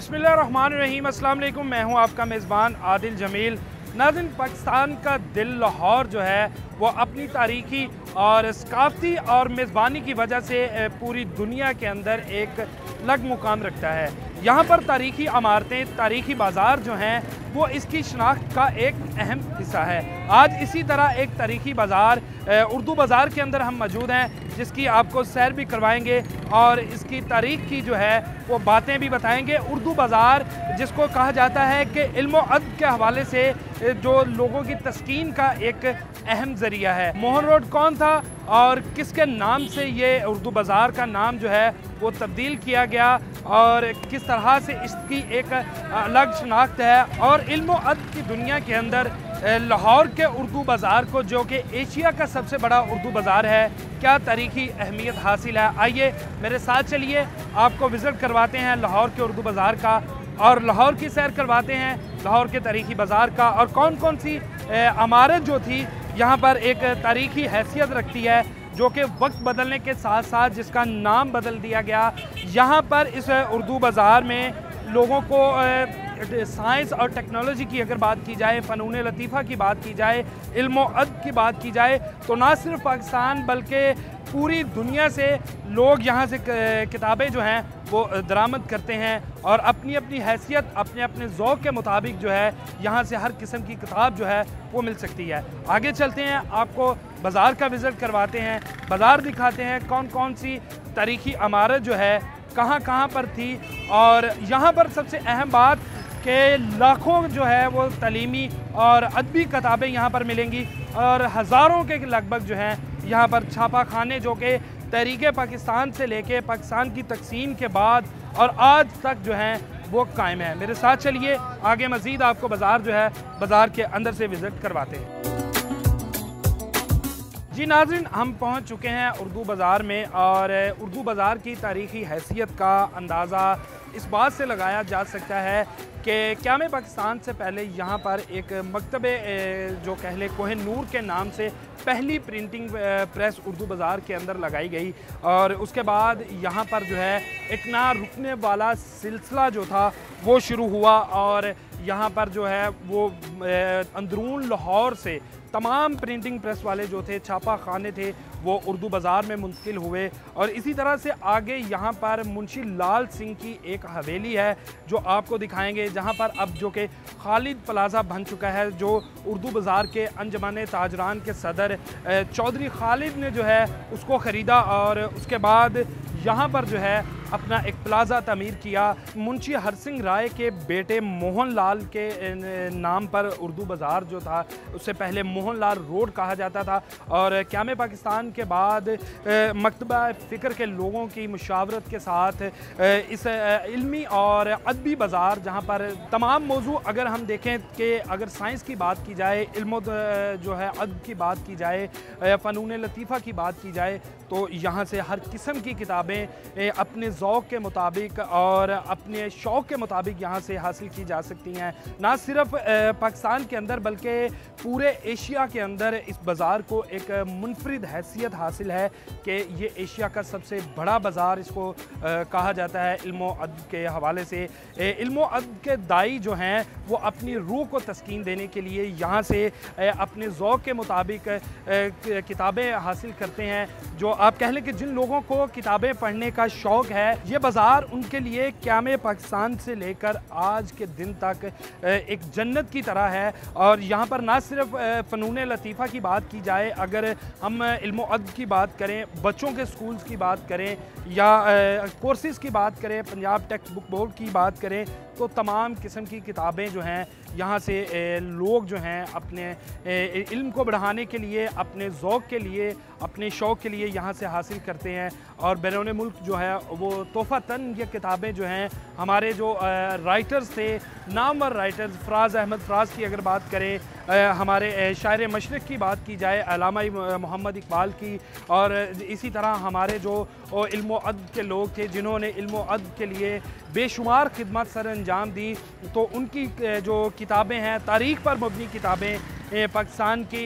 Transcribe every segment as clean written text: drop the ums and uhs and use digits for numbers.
बिस्मिल्लाहिर्रहमानिर्रहीम, अस्सलाम वालेकुम। मैं हूं आपका मेज़बान आदिल जमील। नाज़रीन, पाकिस्तान का दिल लाहौर जो है वो अपनी तारीखी और सकाफ़ती और मेज़बानी की वजह से पूरी दुनिया के अंदर एक अलग मुकाम रखता है। यहाँ पर तारीखी इमारतें, तारीखी बाज़ार जो हैं वो इसकी शनाख्त का एक अहम हिस्सा है। आज इसी तरह एक तारीखी बाज़ार उर्दू बाज़ार के अंदर हम मौजूद हैं, जिसकी आपको सैर भी करवाएंगे और इसकी तारीख की जो है वो बातें भी बताएंगे। उर्दू बाज़ार जिसको कहा जाता है कि इल्म व अदब के हवाले से जो लोगों की तस्कीन का एक अहम ज़रिया है। मोहन रोड कौन था और किसके नाम से ये उर्दू बाज़ार का नाम जो है वो तब्दील किया गया और किस तरह से इसकी एक अलग शनाख्त है, और इल्म व अदब की दुनिया के अंदर लाहौर के उर्दू बाज़ार को, जो कि एशिया का सबसे बड़ा उर्दू बाज़ार है, क्या तारीखी अहमियत हासिल है। आइए मेरे साथ चलिए, आपको विज़िट करवाते हैं लाहौर के उर्दू बाज़ार का और लाहौर की सैर करवाते हैं लाहौर के तारीखी बाज़ार का, और कौन कौन सी इमारत जो थी यहाँ पर एक तारीखी हैसियत रखती है, जो कि वक्त बदलने के साथ साथ जिसका नाम बदल दिया गया। यहाँ पर इस उर्दू बाज़ार में लोगों को साइंस और टेक्नोलॉजी की अगर बात की जाए, फ़नून लतीफ़ा की बात की जाए, इल्म व अदब की बात की जाए, तो ना सिर्फ पाकिस्तान बल्कि पूरी दुनिया से लोग यहाँ से किताबें जो हैं वो दरामद करते हैं और अपनी अपनी हैसियत, अपने अपने ज़ौक़ के मुताबिक जो है यहाँ से हर किस्म की किताब जो है वो मिल सकती है। आगे चलते हैं, आपको बाज़ार का विज़िट करवाते हैं, बाज़ार दिखाते हैं कौन कौन सी तारीखी इमारत जो है कहाँ कहाँ पर थी। और यहाँ पर सबसे अहम बात कि लाखों जो है वो तालीमी और अदबी किताबें यहाँ पर मिलेंगी और हज़ारों के लगभग जो हैं यहाँ पर छापा खाने, जो कि तहरीक पाकिस्तान से लेके पाकिस्तान की तकसीम के बाद और आज तक जो हैं वो कायम है। मेरे साथ चलिए, आगे मज़ीद आपको बाज़ार जो है बाज़ार के अंदर से विज़िट करवाते हैं। जी नाज़रीन, हम पहुंच चुके हैं उर्दू बाज़ार में और उर्दू बाज़ार की तारीख़ी हैसियत का अंदाज़ा इस बात से लगाया जा सकता है कि क़याम पाकिस्तान से पहले यहाँ पर एक मकतबे जो कह लें कोह-ए-नूर के नाम से पहली प्रिंटिंग प्रेस उर्दू बाज़ार के अंदर लगाई गई, और उसके बाद यहाँ पर जो है एक ना रुकने वाला सिलसिला जो था वो शुरू हुआ, और यहाँ पर जो है वो अंदरून लाहौर से तमाम प्रिंटिंग प्रेस वाले जो थे, छापा खाने थे, वो उर्दू बाज़ार में मुंतकिल हुए। और इसी तरह से आगे यहाँ पर मुंशी लाल सिंह की एक हवेली है जो आपको दिखाएंगे, जहाँ पर अब जो कि खालिद प्लाज़ा बन चुका है, जो उर्दू बाज़ार के अंजमन ताजरान के सदर चौधरी खालिद ने जो है उसको ख़रीदा और उसके बाद यहाँ पर जो है अपना एक प्लाज़ा तमीर किया। मुंशी हरसिंह राय के बेटे मोहन लाल के नाम पर उर्दू बाज़ार जो था उससे पहले मोहन लाल रोड कहा जाता था, और क़याम पाकिस्तान के बाद मकतबा फ़िक्र के लोगों की मुशावरत के साथ इस इल्मी और अदबी बाज़ार, जहाँ पर तमाम मौजू अगर हम देखें कि अगर साइंस की बात की जाए, इल्म जो है अदब की बात की जाए, फ़नून लतीफ़ा की बात की जाए, तो यहाँ से हर किस्म की किताबें अपने ज़ौक़ के मुताबिक और अपने शौक़ के मुताबिक यहाँ से हासिल की जा सकती हैं। ना सिर्फ पाकिस्तान के अंदर बल्कि पूरे एशिया के अंदर इस बाज़ार को एक मुनफरिद हैसियत हासिल है कि ये एशिया का सबसे बड़ा बाज़ार इसको कहा जाता है। इल्म व अदब के हवाले से इल्म व अदब के दाई जो हैं वो अपनी रूह को तस्कीन देने के लिए यहाँ से अपने ज़ौक़ के मुताबिक किताबें हासिल करते हैं। जो आप कह लें कि जिन लोगों को किताबें पढ़ने का शौक़ है, ये बाज़ार उनके लिए क़याम पाकिस्तान से लेकर आज के दिन तक एक जन्नत की तरह है। और यहाँ पर ना सिर्फ फ़नून लतीफ़ा की बात की जाए, अगर हम इल्म व अदब की बात करें, बच्चों के स्कूल्स की बात करें या कोर्सेज़ की बात करें, पंजाब टेक्स्ट बुक बोर्ड की बात करें, तो तमाम किस्म की किताबें जो हैं यहाँ से लोग जो हैं अपने इल्म को बढ़ाने के लिए, अपने ज़ौक़ के लिए, अपने शौक़ के लिए यहाँ से हासिल करते हैं। और बैरून मुल्क जो है वो तोहफ़तन ये किताबें जो हैं हमारे जो राइटर्स थे, नामवर राइटर्स, फ़राज़ अहमद फ़राज़ की अगर बात करें, हमारे शायर मशरिक़ की बात की जाए, अल्लामा मोहम्मद इकबाल की, और इसी तरह हमारे जो इल्म व अदब के लोग थे जिन्होंने इल्म व अदब के लिए बेशुमार खिदमत सर अंजाम दी, तो उनकी जो किताबें हैं, तारीख़ पर मबनी किताबें, पाकिस्तान की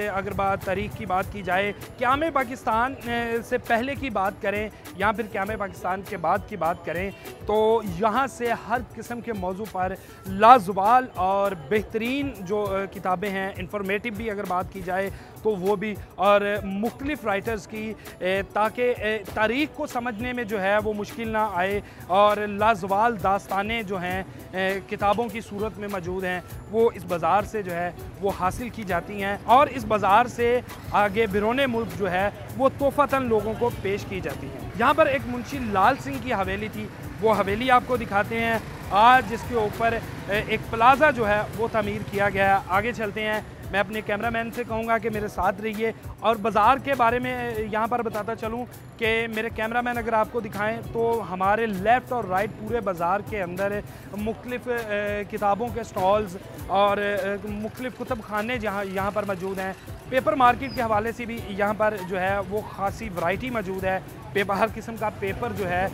अगर तारीख़ की बात की जाए, क़याम पाकिस्तान से पहले की बात करें या फिर क़याम पाकिस्तान के बाद की बात करें, तो यहाँ से हर किस्म के मौजू पर लाजुवाल और बेहतरीन जो किताबें हैं, इंफॉर्मेटिव भी अगर बात की जाए तो वो भी, और मुख्तलिफ़ राइटर्स की, ताकि तारीख़ को समझने में जो है वो मुश्किल ना आए, और लाजवाल दास्तानें जो हैं किताबों की सूरत में मौजूद हैं, वो इस बाज़ार से जो है वो हासिल की जाती हैं, और इस बाज़ार से आगे बिरोने मुल्क जो है वो तोहफ़तन लोगों को पेश की जाती हैं। यहाँ पर एक मुंशी लाल सिंह की हवेली थी, वो हवेली आपको दिखाते हैं आज, जिसके ऊपर एक प्लाज़ा जो है वो तमीर किया गया है। आगे चलते हैं, मैं अपने कैमरामैन से कहूँगा कि मेरे साथ रहिए, और बाज़ार के बारे में यहाँ पर बताता चलूँ कि मेरे कैमरामैन अगर आपको दिखाएं तो हमारे लेफ़्ट और राइट पूरे बाज़ार के अंदर मुख्तलिफ़ किताबों के स्टॉल्स और मुख्तलिफ़ कुतुब खाने यहाँ पर मौजूद हैं। पेपर मार्केट के हवाले से भी यहाँ पर जो है वो ख़ासी वैरायटी मौजूद है, हर किस्म का पेपर जो है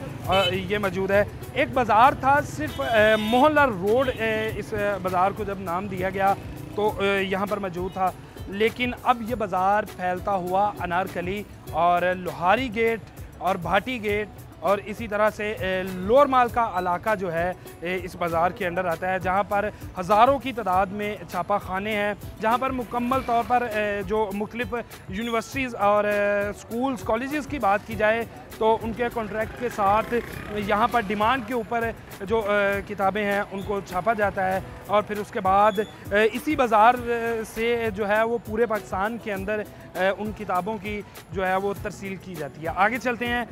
ये मौजूद है। एक बाज़ार था सिर्फ मोहनलाल रोड, इस बाज़ार को जब नाम दिया गया तो यहाँ पर मौजूद था, लेकिन अब ये बाज़ार फैलता हुआ अनारकली और लोहारी गेट और भाटी गेट और इसी तरह से लोअर माल का इलाका जो है इस बाज़ार के अंडर आता है, जहाँ पर हज़ारों की तादाद में छापा खाने हैं, जहाँ पर मुकम्मल तौर पर जो मुख्तलिफ़ यूनिवर्सिटीज़ और स्कूल्स कॉलेजेस की बात की जाए तो उनके कॉन्ट्रैक्ट के साथ यहाँ पर डिमांड के ऊपर जो किताबें हैं उनको छापा जाता है, और फिर उसके बाद इसी बाज़ार से जो है वो पूरे पाकिस्तान के अंदर उन किताबों की जो है वो तरसील की जाती है। आगे चलते हैं,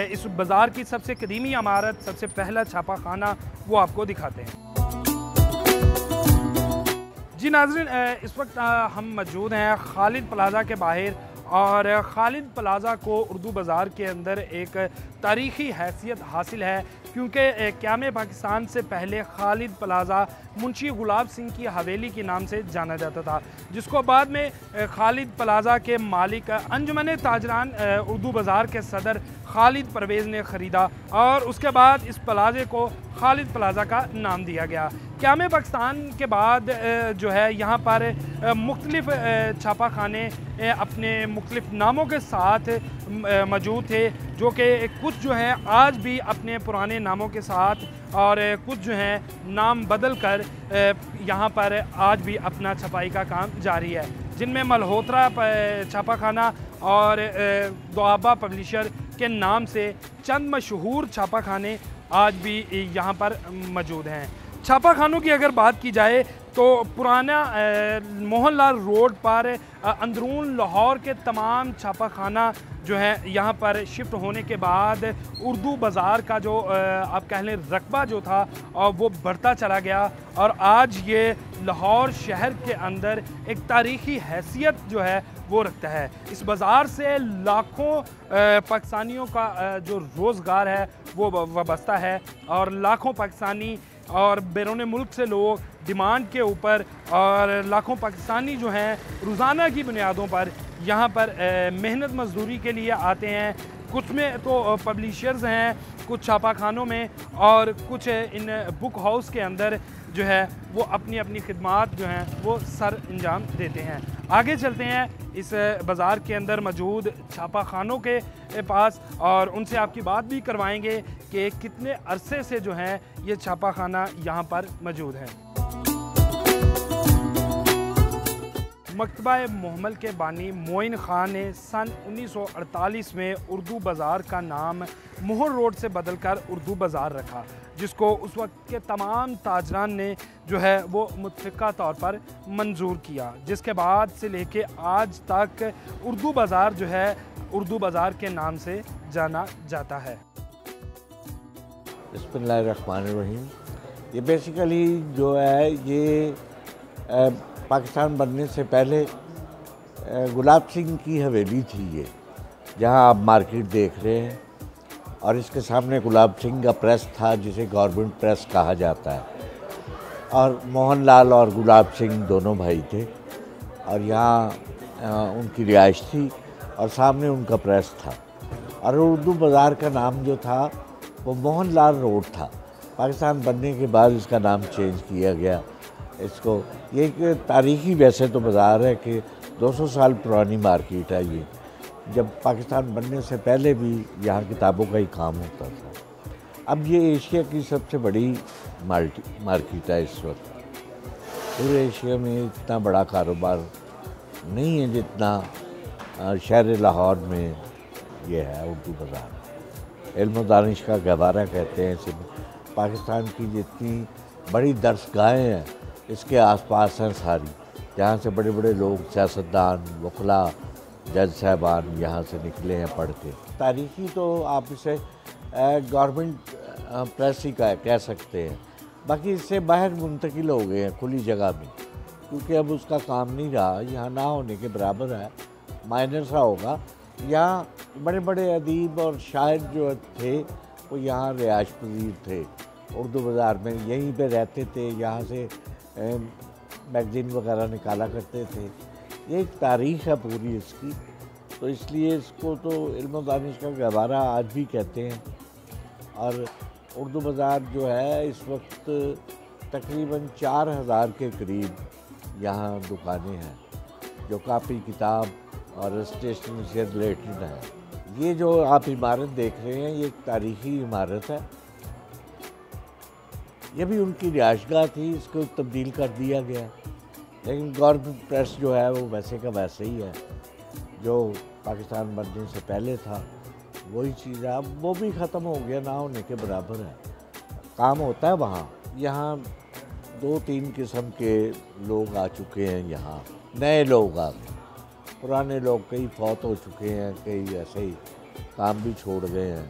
इस बाज़ार की सबसे कदीमी इमारत, सबसे पहला छापा खाना, वो आपको दिखाते हैं। जी नाज़रीन, इस वक्त हम मौजूद हैं खालिद प्लाज़ा के बाहर, और खालिद प्लाज़ा को उर्दू बाज़ार के अंदर एक तारीख़ी हैसियत हासिल है, क्योंकि क़याम पाकिस्तान से पहले खालिद प्लाज़ा मुंशी गुलाब सिंह की हवेली के नाम से जाना जाता था, जिसको बाद में खालिद प्लाज़ा के मालिक अंजुमन ताजरान उर्दू बाज़ार के सदर खालिद परवेज़ ने ख़रीदा, और उसके बाद इस प्लाज़े को खालिद प्लाज़ा का नाम दिया गया। क़याम पाकिस्तान के बाद जो है यहाँ पर मुख्तलिफ़ छापा खाने अपने मुख्तलिफ़ नामों के साथ मौजूद थे, जो कि कुछ जो हैं आज भी अपने पुराने नामों के साथ, और कुछ जो हैं नाम बदल कर यहाँ पर आज भी अपना छपाई का काम जारी है, जिनमें मल्होत्रा छापा खाना और दुआबा पब्लिशर के नाम से चंद मशहूर छापा खाने आज भी यहाँ पर मौजूद हैं। छापा खानों की अगर बात की जाए तो पुराना मोहनलाल रोड पर अंदरून लाहौर के तमाम छापा खाना जो है यहाँ पर शिफ्ट होने के बाद उर्दू बाज़ार का जो आप कह लें रकबा जो था वो बढ़ता चला गया, और आज ये लाहौर शहर के अंदर एक तारीख़ी हैसियत जो है वो रखता है। इस बाज़ार से लाखों पाकिस्तानियों का जो रोज़गार है वो वाबस्ता है, और लाखों पाकिस्तानी और बैरून मुल्क से लोग डिमांड के ऊपर, और लाखों पाकिस्तानी जो हैं रोज़ाना की बुनियादों पर यहाँ पर मेहनत मजदूरी के लिए आते हैं। कुछ में तो पब्लिशर्स हैं, कुछ छापा खानों में, और कुछ इन बुक हाउस के अंदर जो है वो अपनी अपनी खिदमात जो हैं वो सर अंजाम देते हैं। आगे चलते हैं इस बाज़ार के अंदर मौजूद छापा खानों के पास, और उनसे आपकी बात भी करवाएंगे कि कितने अरसे से जो है ये छापा खाना यहाँ पर मौजूद है। मकतबा मोहम्मल के बानी मोइन ख़ान ने सन 1948 में उर्दू बाज़ार का नाम मोहर रोड से बदलकर उर्दू बाज़ार रखा, जिसको उस वक्त के तमाम ताजरान ने जो है वो मुत्फ़िक़ा तौर पर मंजूर किया, जिसके बाद से लेके आज तक उर्दू बाज़ार जो है उर्दू बाज़ार के नाम से जाना जाता है। बिस्मिल्लाहिर्रहमानिर्रहीम। ये बेसिकली जो है ये पाकिस्तान बनने से पहले गुलाब सिंह की हवेली थी ये, जहाँ आप मार्केट देख रहे हैं, और इसके सामने गुलाब सिंह का प्रेस था जिसे गवर्नमेंट प्रेस कहा जाता है, और मोहनलाल और गुलाब सिंह दोनों भाई थे, और यहाँ उनकी रिहाइश थी और सामने उनका प्रेस था, और उर्दू बाज़ार का नाम जो था वो मोहनलाल रोड था। पाकिस्तान बनने के बाद इसका नाम चेंज किया गया, इसको। ये एक तारीखी वैसे तो बाज़ार है कि 200 साल पुरानी मार्केट है ये। जब पाकिस्तान बनने से पहले भी यहाँ किताबों का ही काम होता था। अब ये एशिया की सबसे बड़ी मार्केट है इस वक्त। पूरे एशिया में इतना बड़ा कारोबार नहीं है जितना शहर लाहौर में ये है उर्दू बाज़ार। इल्म दानिश का गहवारा कहते हैं इसे। पाकिस्तान की जितनी बड़ी दरसगाहें हैं इसके आसपास हैं सारी, जहाँ से बड़े बड़े लोग, सियासतदान, वकला, जज साहबान यहाँ से निकले हैं पढ़ के। तारीखी तो आप इसे गवर्नमेंट प्रेस ही का कह सकते हैं, बाकी इससे बाहर मुंतकिल हो गए हैं खुली जगह में, क्योंकि अब उसका काम नहीं रहा, यहाँ ना होने के बराबर है, माइनर सा होगा। यहाँ बड़े बड़े अदीब और शायर जो थे वो यहाँ रिहाइश पजीर थे, उर्दू बाज़ार में यहीं पे रहते थे, यहाँ से मैगज़ीन वगैरह निकाला करते थे। ये एक तारीख़ है पूरी इसकी, तो इसलिए इसको तो इल्म दानिश का गहवारा आज भी कहते हैं। और उर्दू बाज़ार जो है इस वक्त तकरीबन 4000 के करीब यहाँ दुकानें हैं जो कापी, किताब और स्टेशनरी से रिलेटेड है। ये जो आप इमारत देख रहे हैं ये एक तारीख़ी इमारत है। ये भी उनकी रिहाइशगाह थी, इसको तब्दील कर दिया गया, लेकिन गवर्नमेंट प्रेस जो है वो वैसे का वैसे ही है, जो पाकिस्तान बनने से पहले था वही चीज़ है। अब वो भी ख़त्म हो गया, ना होने के बराबर है। काम होता है वहाँ। यहाँ 2-3 किस्म के लोग आ चुके हैं, यहाँ नए लोग आ गए, पुराने लोग कई फौत हो चुके हैं, कई ऐसे ही काम भी छोड़ गए हैं।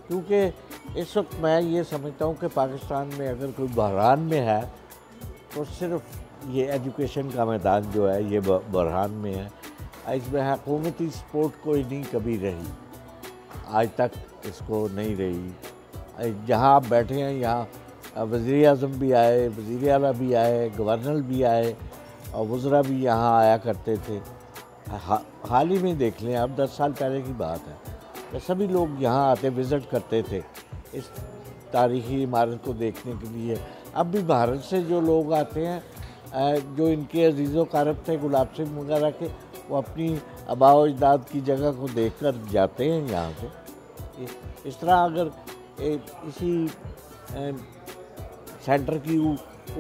क्योंकि इस वक्त मैं ये समझता हूँ कि पाकिस्तान में अगर कोई बहरान में है तो सिर्फ ये एजुकेशन का मैदान जो है ये बहरान में है। इसमें हुकूमती सपोर्ट कोई नहीं कभी रही, आज तक इसको नहीं रही। जहाँ आप बैठे हैं यहाँ वज़ीर आज़म भी आए, वज़ीर आला भी आए, गवर्नर भी आए और वज़रा भी यहाँ आया करते थे। हाल ही में देख लें, अब 10 साल पहले की बात है, तो सभी लोग यहाँ आते, विज़िट करते थे इस तारीख़ी इमारत को देखने के लिए। अब भी भारत से जो लोग आते हैं, जो इनके अजीज़ो कारब थे गुलाब सिंह वगैरह के, वो अपनी आबाओ अजदाद की जगह को देखकर जाते हैं यहाँ से। इस तरह अगर इसी सेंटर की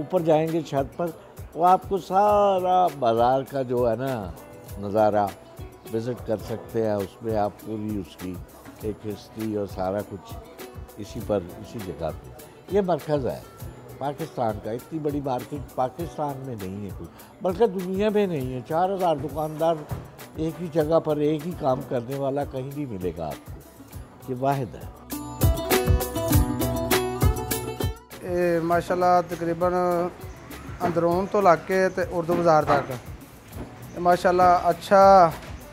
ऊपर जाएंगे छत पर, तो आपको सारा बाज़ार का जो है ना नज़ारा विज़िट कर सकते हैं। उसमें आप पूरी उसकी एक हिस्ट्री और सारा कुछ इसी जगह पे। ये मरकज़ है पाकिस्तान का। इतनी बड़ी मार्केट पाकिस्तान में नहीं है कोई, बल्कि दुनिया में नहीं है। 4000 दुकानदार एक ही जगह पर एक ही काम करने वाला कहीं नहीं मिलेगा आपको, ये वाहिद है। माशाल्लाह तकरीबन अंदरून तो लाके ते उर्दू बाज़ार तक माशाल्लाह अच्छा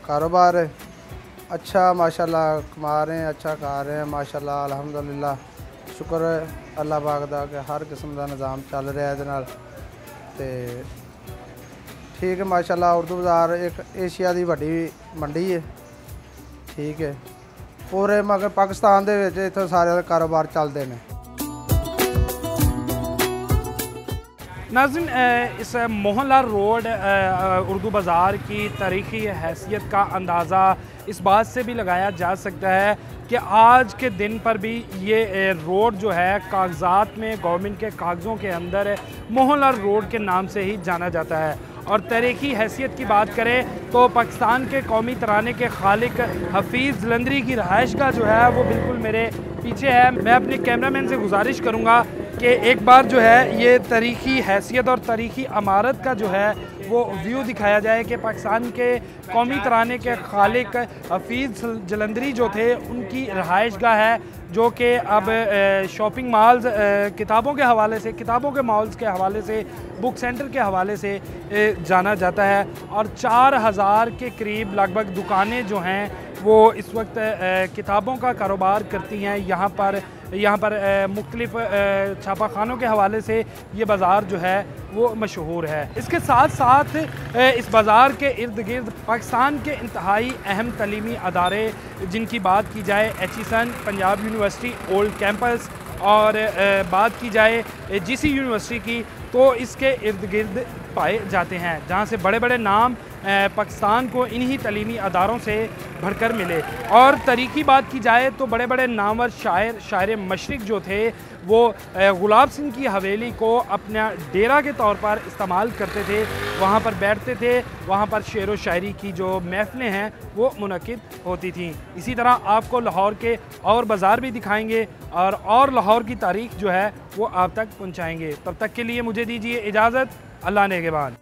कारोबार है, अच्छा माशाल्लाह कमा रहे हैं, अच्छा खा रहे हैं माशाल्लाह। अल्हम्दुलिल्लाह, शुक्र है अल्लाह पाक दा कि हर किस्म का निज़ाम चल रहा है। तो ठीक है माशाल्लाह, उर्दू बाज़ार एक एशिया की वड्डी मंडी है। ठीक है, पूरे मगर पाकिस्तान दे विच इत्थे सारे कारोबार चलते हैं। नाज़रीन, इस मोहनलाल रोड उर्दू बाज़ार की तारीख़ी हैसियत का अंदाज़ा इस बात से भी लगाया जा सकता है कि आज के दिन पर भी ये रोड जो है कागज़ात में, गवर्नमेंट के कागज़ों के अंदर मोहनलाल रोड के नाम से ही जाना जाता है। और तारीख़ी हैसियत की बात करें तो पाकिस्तान के कौमी तराने के खालिक हफीज़ जलंधरी की रहायशगाह जो है वो बिल्कुल मेरे पीछे है। मैं अपने कैमरामैन से गुजारिश करूँगा कि एक बार जो है ये तारीख़ी हैसियत और तारीख़ी इमारत का जो है वो व्यू दिखाया जाए कि पाकिस्तान के कौमी तराने के खालिक हफीज़ जलंधरी जो थे उनकी रहायशगाह है, जो कि अब शॉपिंग मॉल्स, किताबों के हवाले से, किताबों के मॉल्स के हवाले से, बुक सेंटर के हवाले से जाना जाता है। और 4000 के करीब लगभग दुकानें जो हैं वो इस वक्त किताबों का कारोबार करती हैं। यहाँ पर मुख्तलिफ छापाखानों के हवाले से ये बाज़ार जो है वो मशहूर है। इसके साथ साथ इस बाज़ार के इर्द गिर्द पाकिस्तान के इंतहाई अहम तलीमी अदारे जिनकी बात की जाए, एचईसन, पंजाब यूनिवर्सिटी ओल्ड कैंपस, और बात की जाए जीसी यूनिवर्सिटी की तो इसके इर्द गिर्द पाए जाते हैं, जहाँ से बड़े बड़े नाम पाकिस्तान को इन्हीं तलीमी अदारों से भरकर मिले। और तारीख़ी बात की जाए तो बड़े बड़े नामवर शायर मशरिक़ जो थे वो गुलाब सिंह की हवेली को अपना डेरा के तौर पर इस्तेमाल करते थे, वहाँ पर बैठते थे, वहाँ पर शेर व शायरी की जो महफ़िलें हैं वो मुनक़िद होती थीं। इसी तरह आपको लाहौर के और बाज़ार भी दिखाएंगे और लाहौर की तारीख़ जो है वो आप तक पहुँचाएँगे। तब तक के लिए मुझे दीजिए इजाज़त। अल्लाह ने के बाद।